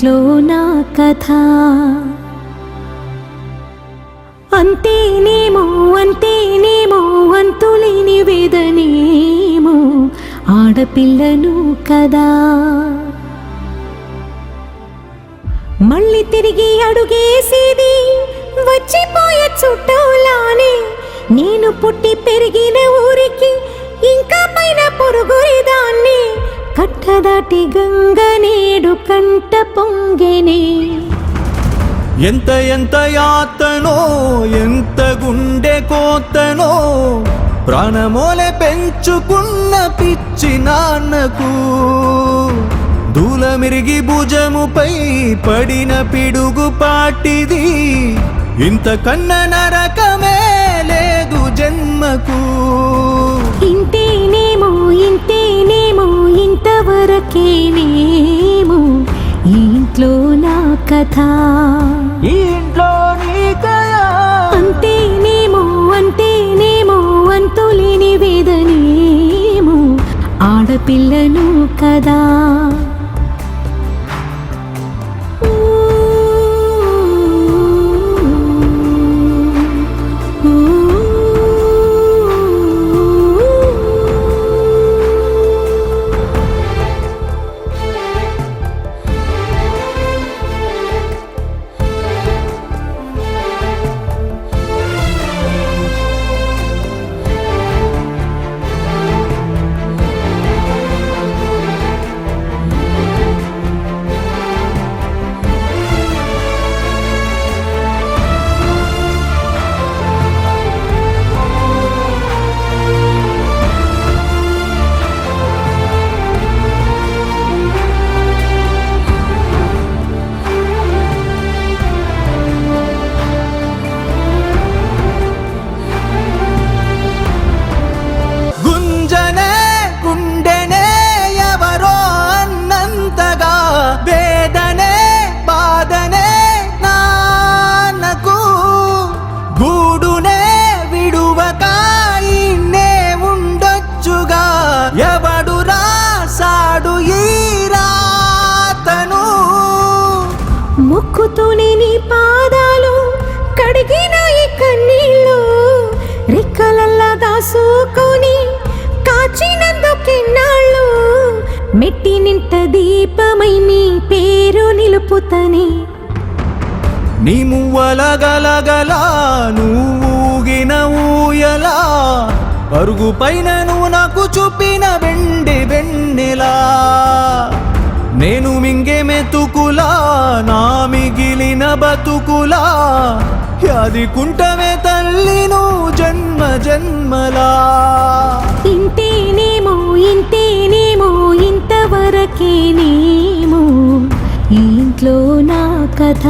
ఇంట్లో నా కథ అంతేనేమో అంతేనేమో అంతులేని వేదనేమో ఆడపిల్లను కదా మళ్ళీ తిరిగి అడుగేసేది వచ్చిపోయే చుట్టూలానే నేను పుట్టి పెరిగిన ఊరికి ఇంకా పైన పొరుగురిదాన్ని కట్టదాటి గంగ నేడు కంట పొంగెనే ఎంత ఎంత యాతనో ఎంత గుండె కోతనో ప్రాణమోలే పెంచుకున్న పిచ్చి నాన్నకు దూలమిరిగి భుజముపై పడిన పిడుగు పాటిది ఇంతకన్న నరకమే లేదు జన్మకు ఇంతేనేమో ఇంతేనేమో ఇంతవరకేనేమో ఈ ఇంట్లో నా కథ ఈ ఇంట్లో నీ కథ అంతేనేమో అంతేనేమో అంతులేని వేదనేమో ఆడపిల్లను కదా ఎవడు రాసాడు ఈ రాతను మొక్కుతూనే నీ పాదాలు కడిగిన ఈ కన్నీళ్ళు రెక్కలల్లా దాసుకొని కాచినందుకెన్నాళ్ళు మెట్టి నింట దీపమై నీ పేరు నిలుపుతని నీ మువ్వల గలగల నువ్వుగిన ఊయలా అరుగు పైన నువ్వు నాకు చూపిన వెండి వెన్నెలా నేను మింగే మెతుకులా నా మిగిలిన బతుకులా యాది కుంటమే తల్లి నువ్వు జన్మ జన్మలా ఇంతేనేమో ఇంతేనేమో ఇంతవరకేనేమో ఈ ఇంట్లో నా కథ